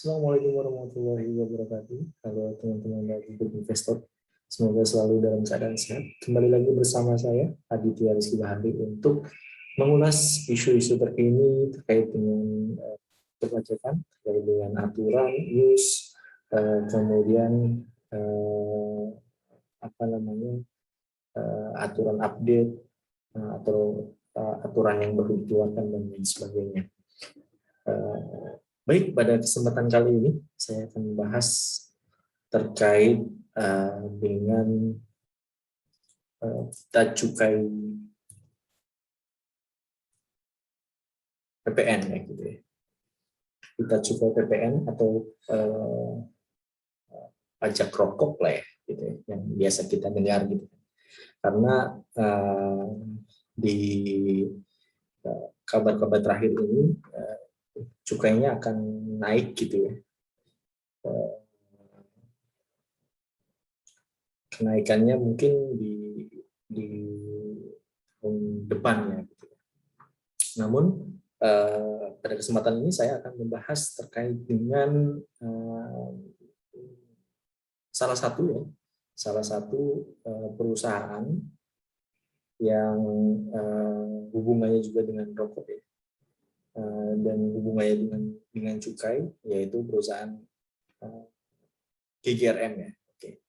Assalamualaikum warahmatullahi wabarakatuh. Halo teman-teman dari Grup Investor. Semoga selalu dalam keadaan sehat. Kembali lagi bersama saya, Aditya Rizky Bahari, untuk mengulas isu-isu terkini terkait dengan perpajakan, terkait dengan aturan, news, kemudian aturan update, atau aturan yang baru dikeluarkan dan lain sebagainya. Baik, pada kesempatan kali ini saya akan membahas terkait dengan kita cukai PPN ya gitu ya. Kita cukai PPN atau pajak rokok lah ya gitu ya, yang biasa kita dengar gitu. Karena di kabar-kabar terakhir ini cukainya akan naik gitu ya. Kenaikannya mungkin di tahun depannya gitu. Namun pada kesempatan ini saya akan membahas terkait dengan salah satu perusahaan yang hubungannya juga dengan rokok ya, dan hubungannya dengan cukai, yaitu perusahaan GGRM ya. Oke.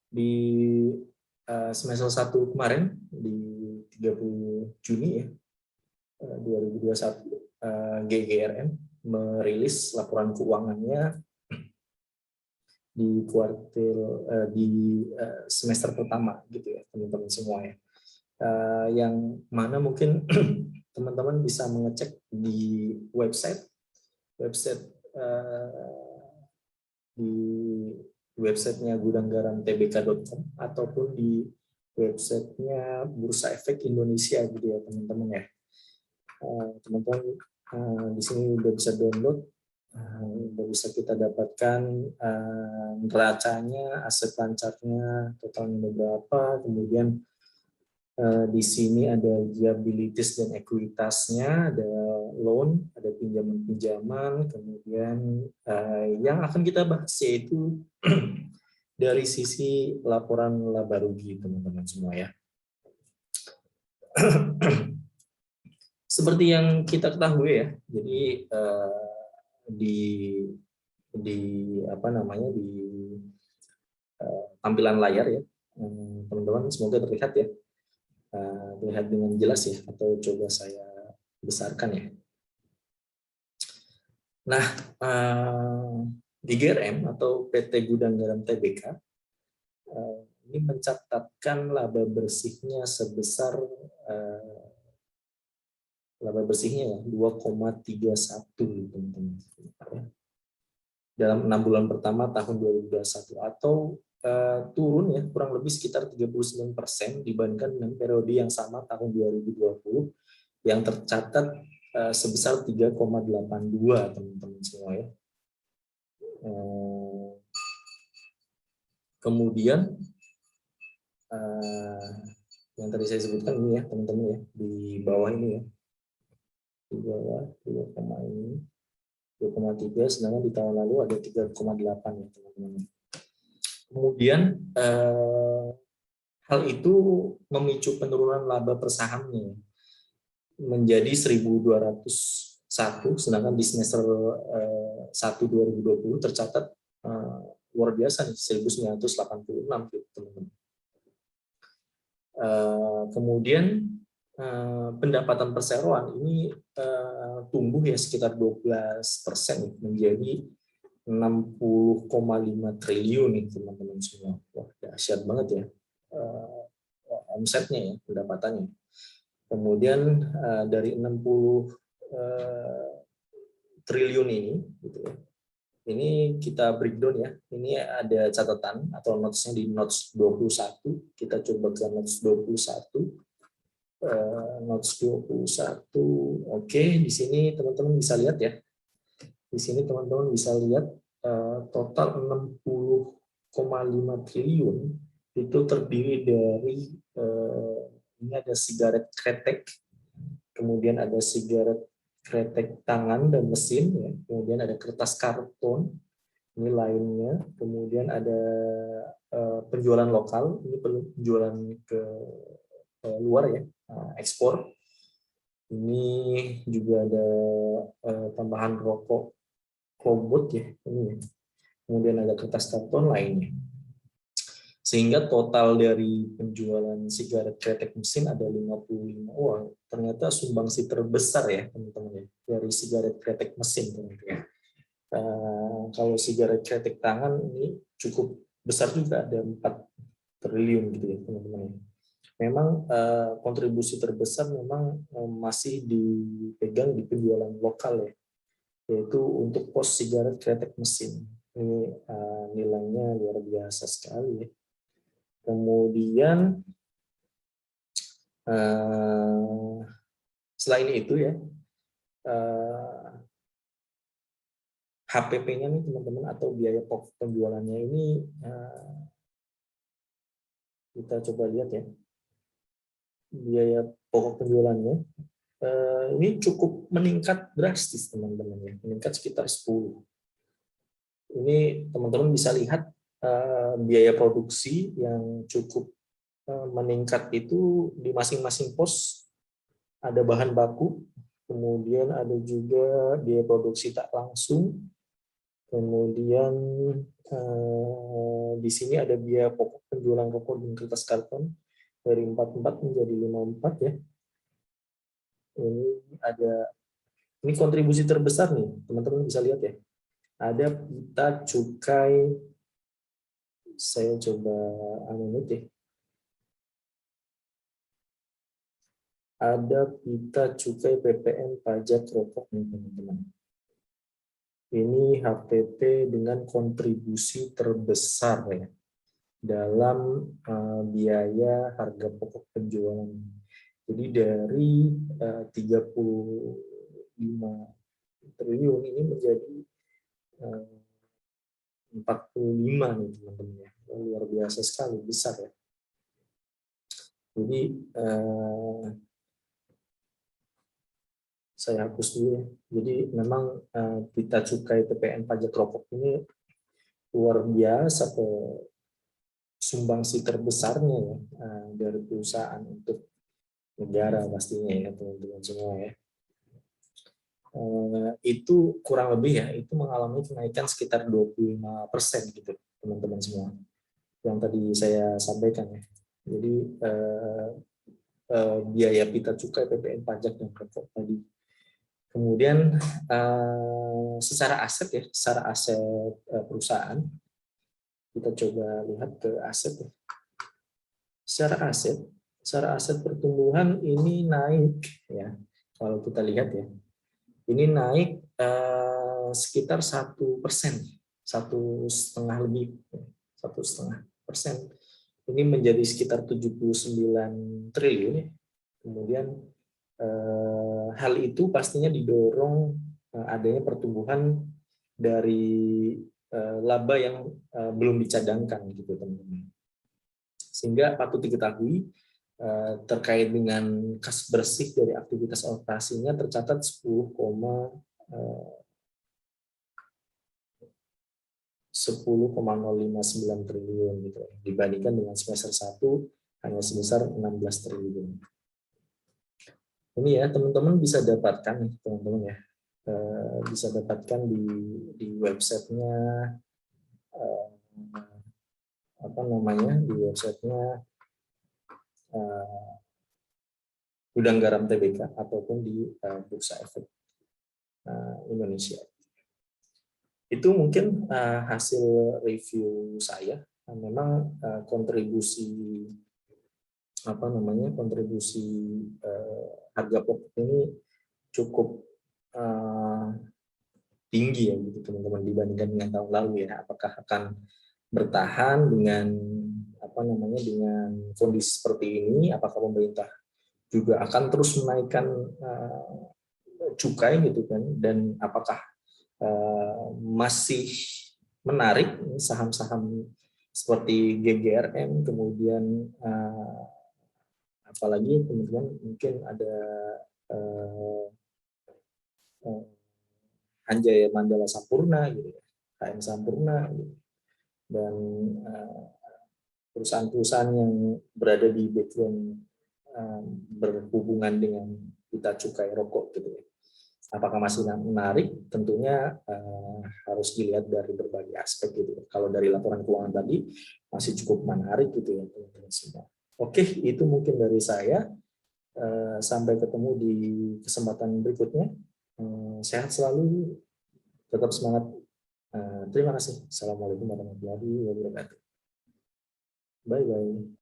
Di semester 1 kemarin di 30 Juni ya 2021, GGRM merilis laporan keuangannya di semester pertama gitu ya teman-teman semua ya. Yang mana mungkin teman-teman bisa mengecek di di websitenya gudanggaramtbk.com ataupun di websitenya Bursa Efek Indonesia gitu ya teman-teman ya. Teman-teman di sini udah bisa download, udah bisa kita dapatkan neracanya, aset lancarnya, totalnya berapa, kemudian di sini ada liabilities dan ekuitasnya, ada loan, ada pinjaman-pinjaman, kemudian yang akan kita bahas yaitu dari sisi laporan laba rugi teman-teman semua ya. Seperti yang kita ketahui ya, jadi di tampilan layar ya, teman-teman semoga terlihat ya. Lihat dengan jelas ya, atau coba saya besarkan ya. Nah, GGRM atau PT Gudang Garam Tbk ini mencatatkan laba bersihnya sebesar laba bersihnya ya 2,31 teman-teman dalam 6 bulan pertama tahun 2021, atau turun ya kurang lebih sekitar 39% dibandingkan dengan periode yang sama tahun 2020 yang tercatat sebesar 3,82 teman-teman semua ya. Kemudian yang tadi saya sebutkan ini ya teman-teman ya, di bawah ini ya, di bawah 2,3, sedangkan di tahun lalu ada 3,8 ya teman-teman. Kemudian hal itu memicu penurunan laba per sahamnya menjadi 1.201, sedangkan di semester 1 2020 tercatat luar biasa nih 1.986 gitu teman-teman. Kemudian pendapatan perseroan ini tumbuh ya sekitar 12% menjadi 60,5 triliun nih teman-teman semua. Wah, dahsyat banget ya omsetnya ya, pendapatannya. Kemudian dari 60 triliun ini gitu ya. Ini kita breakdown ya. Ini ada catatan atau notes-nya di notes 21. Kita coba ke notes 21. Notes 21. Oke, di sini teman-teman bisa lihat ya. Di sini teman-teman bisa lihat total 60,5 triliun itu terdiri dari ini ada sigaret kretek, kemudian ada sigaret kretek tangan dan mesin, ya. Kemudian ada kertas karton, ini lainnya. Kemudian ada penjualan lokal, ini penjualan ke luar ya, ekspor. Ini juga ada tambahan rokok Klobot ya, ini. Kemudian ada kertas karton lainnya. Sehingga total dari penjualan sigaret kretek mesin ada 55. Wah, ternyata sumbangsi terbesar ya teman-teman ya dari sigaret kretek mesin teman-teman. Kalau sigaret kretek tangan ini cukup besar juga, ada 4 triliun gitu ya teman-teman. Memang kontribusi terbesar memang masih dipegang di penjualan lokal ya, yaitu untuk pos sigaret kretek mesin. Ini nilainya luar biasa sekali ya. Kemudian selain itu ya, HPP-nya nih teman-teman, atau biaya pokok penjualannya ini kita coba lihat ya. Biaya pokok penjualannya ini cukup meningkat drastis teman-teman ya, meningkat sekitar 10. Ini teman-teman bisa lihat biaya produksi yang cukup meningkat itu di masing-masing pos. Ada bahan baku, kemudian ada juga biaya produksi tak langsung, kemudian di sini ada biaya pokok penjualan rokok dan kertas karton dari 44 menjadi 54 ya. Ini kontribusi terbesar nih, teman-teman bisa lihat ya. Ada pita cukai, saya coba ya. Ada pita cukai PPN pajak rokok nih teman-teman. Ini HPP dengan kontribusi terbesar ya dalam biaya harga pokok penjualan. Jadi dari 35 triliun ini menjadi 45 nih teman-teman ya. Luar biasa sekali, besar ya. Jadi saya hapus dulu ya. Jadi memang pita cukai PPN pajak rokok ini luar biasa sumbangsi terbesarnya ya dari perusahaan untuk negara pastinya ya teman-teman semua ya. Itu kurang lebih ya, itu mengalami kenaikan sekitar 25% gitu teman-teman semua yang tadi saya sampaikan ya. Jadi biaya pita cukai PPN pajak dan rokok tadi. Kemudian secara aset ya, secara aset perusahaan, kita coba lihat ke aset ya. Secara aset pertumbuhan ini naik ya. Kalau kita lihat ya, ini naik sekitar 1%, 1,5 lebih, 1,5%. Ini menjadi sekitar 79 triliun ya. Kemudian hal itu pastinya didorong adanya pertumbuhan dari laba yang belum dicadangkan gitu teman-teman. Sehingga patut diketahui terkait dengan kas bersih dari aktivitas operasinya tercatat 10,059 triliun gitu dibandingkan dengan semester 1 hanya sebesar 16 triliun. Ini ya teman-teman bisa dapatkan nih teman-teman ya, bisa dapatkan di websitenya di websitenya Gudang Garam TBK ataupun di Bursa Efek Indonesia. Itu mungkin hasil review saya. Memang kontribusi harga pokok ini cukup tinggi ya gitu teman-teman dibandingkan dengan tahun lalu ya. Apakah akan bertahan dengan dengan kondisi seperti ini? Apakah pemerintah juga akan terus menaikkan cukai gitu kan? Dan apakah masih menarik saham-saham seperti GGRM, kemudian apalagi teman-teman mungkin ada Anjaya Mandala Sampurna, gitu ya, KM Sampurna, gitu. Dan perusahaan-perusahaan yang berada di background berhubungan dengan kita cukai rokok, gitu ya. Apakah masih menarik? Tentunya harus dilihat dari berbagai aspek, gitu. Kalau dari laporan keuangan tadi masih cukup menarik, gitu ya, teman-teman semua. Oke, itu mungkin dari saya. Sampai ketemu di kesempatan berikutnya. Sehat selalu, tetap semangat. Terima kasih. Assalamualaikum warahmatullahi wabarakatuh. Bye bye.